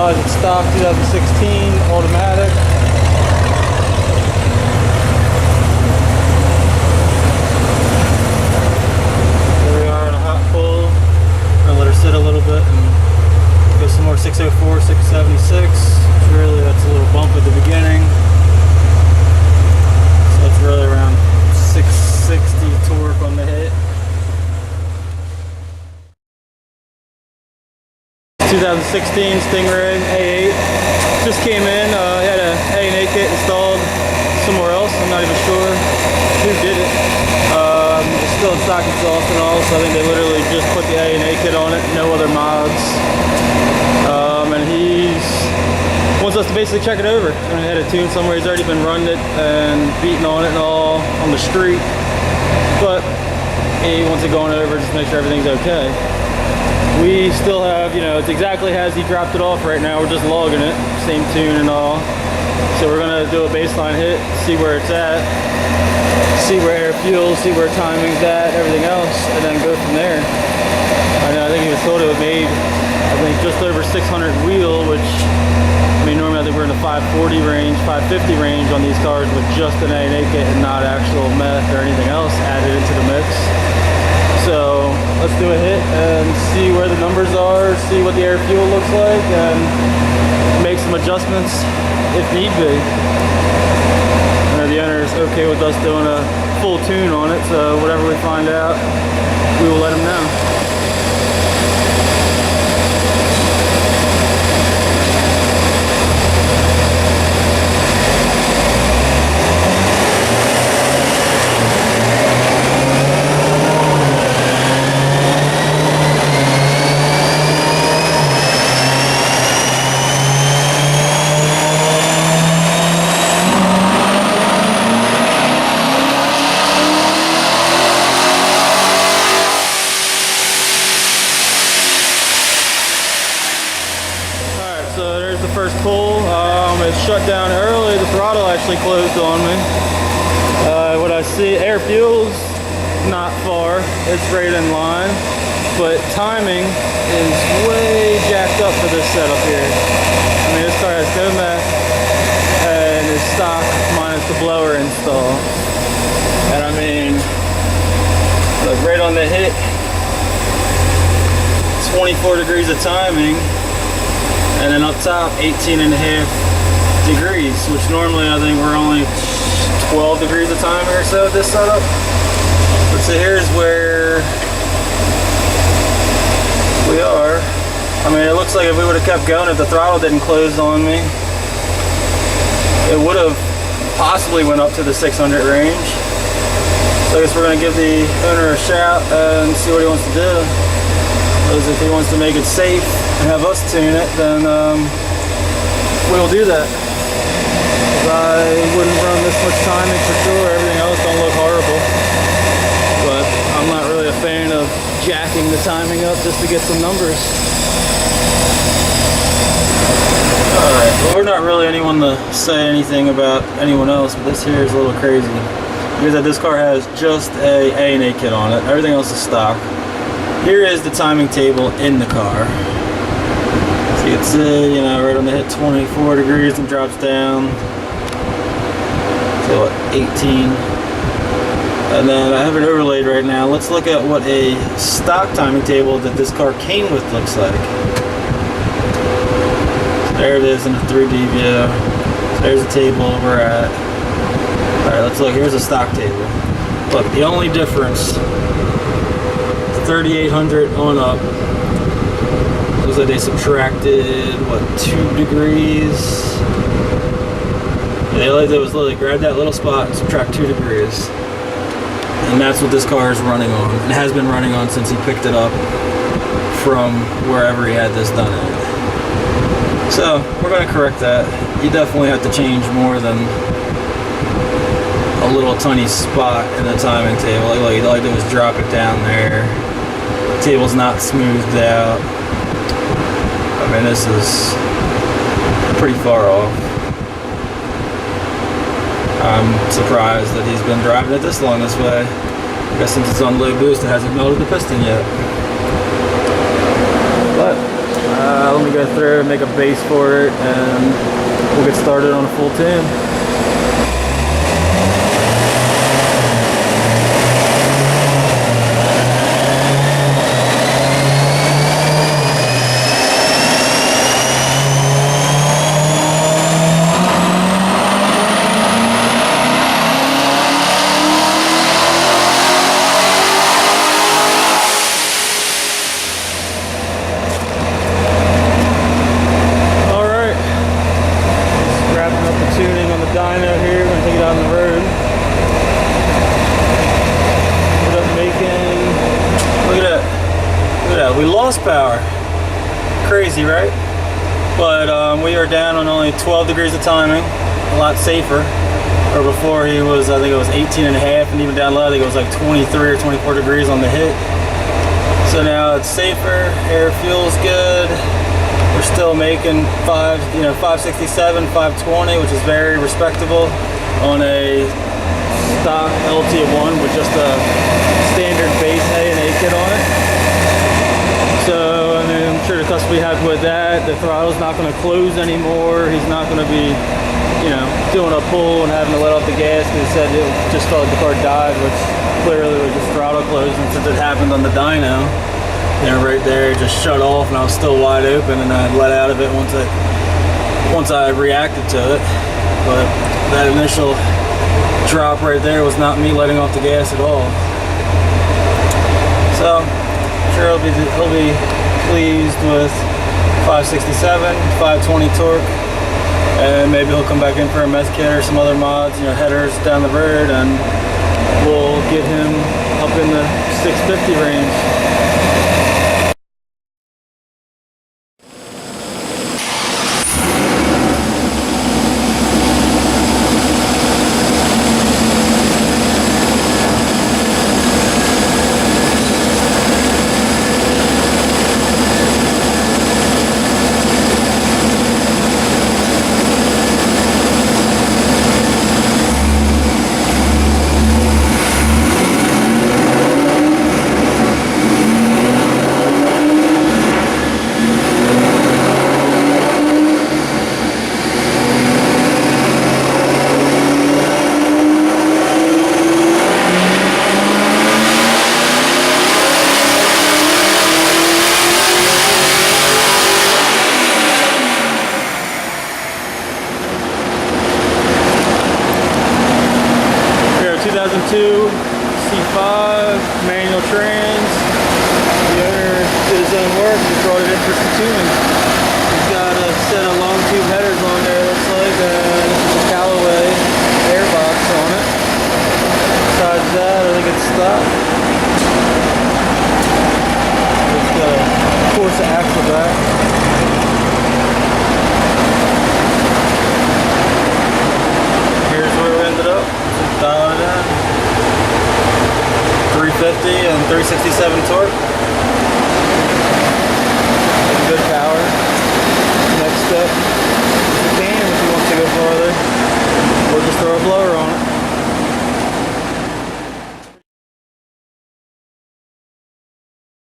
Garage. It's stock 2016 automatic. Here we are in a hot pull. I'll let her sit a little bit and go some more 604, 676. Really, that's a little bump at the beginning. So it's really around 660 torque on the hit. 2016 Stingray A8 just came in. I had a A&A kit installed somewhere else. I'm not even sure who did it. It's still in stock exhaust and all, so I think they literally just put the A&A kit on it, no other mods. And he wants us to basically check it over. I had it tuned somewhere. He's already been running it and beating on it and all on the street, but he wants it going over just to make sure everything's okay. We still have, you know, it's exactly as he dropped it off right now. We're just logging it, same tune and all. So we're gonna do a baseline hit, see where it's at, see where air fuel, see where timing's at, everything else, and then go from there. I think he was told it made, I think, just over 600 wheel, which, I mean, normally I think we're in the 540 range, 550 range on these cars with just an A&A kit and not actual meth or anything else added into the mix. So let's do a hit and see where the numbers are, see what the air fuel looks like, and make some adjustments if need be. The owner is okay with us doing a full tune on it, so whatever we find out, we will let him know. First pull, it shut down early. The throttle actually closed on me. What I see, air fuel's not far. It's right in line, but timing is way jacked up for this setup here. I mean, this car has no mech and is stock minus the blower install. And I mean, look, right on the hit, 24 degrees of timing. And then up top, 18.5 degrees, which normally I think we're only 12 degrees of timing or so with this setup. But so here's where we are. I mean, it looks like if we would have kept going, if the throttle didn't close on me, it would have possibly went up to the 600 range. So I guess we're gonna give the owner a shout and see what he wants to do. Because if he wants to make it safe and have us tune it, then we'll do that. I wouldn't run this much timing for sure. Everything else don't look horrible, but I'm not really a fan of jacking the timing up just to get some numbers. Alright, well, we're not really anyone to say anything about anyone else, but this here is a little crazy. Because this car has just a A&A kit on it. Everything else is stock. Here is the timing table in the car. So you can see, you know, right on the hit 24 degrees and drops down to what, 18. And then I have it overlaid right now. Let's look at what a stock timing table that this car came with looks like. So there it is in a 3D view. So there's the table we're at. Alright, let's look. Here's a stock table. Look, the only difference, 3,800 on up. Looks like they subtracted, what, 2 degrees? Yeah, they was literally grab that little spot and subtract 2 degrees. And that's what this car is running on. It has been running on since he picked it up from wherever he had this done at. So, we're going to correct that. You definitely have to change more than a little tiny spot in the timing table. All you do is drop it down there. The table's not smoothed out. I mean, this is pretty far off. I'm surprised that he's been driving it this long this way. I guess since it's on low boost, it hasn't melted the piston yet. But let me go go through and make a base for it, and we'll get started on a full tune. We lost power. Crazy, right? But we are down on only 12 degrees of timing, a lot safer. Or before he was, I think it was 18 and a half, and even down low, I think it was like 23 or 24 degrees on the hit. So now it's safer, air feels good. We're still making 567, 520, which is very respectable on a stock LT1 with just a standard base A and A kit on it. So, I mean, I'm sure the customer will be happy with that. The throttle's not going to close anymore. He's not going to be, doing a pull and having to let off the gas because he said it just felt like the car died, which clearly was just throttle closing since it happened on the dyno. Right there, it just shut off and I was still wide open, and I let out of it once I reacted to it. But that initial drop right there was not me letting off the gas at all. So, sure he'll be pleased with 567, 520 torque, and maybe he'll come back in for a meth kit or some other mods, headers down the road, and we'll get him up in the 650 range. C5 manual trans. The owner did his own work. He brought it in for some tuning. He's got a set of long tube headers on there. Looks like this is a Callaway airbox on it. Besides that, I think it's stock. It's got a Corsa axle back. Here's where we ended up. Just dial it in. 350 and 367 torque. Good power. Next step, if you can, if you want to go farther, or just throw a blower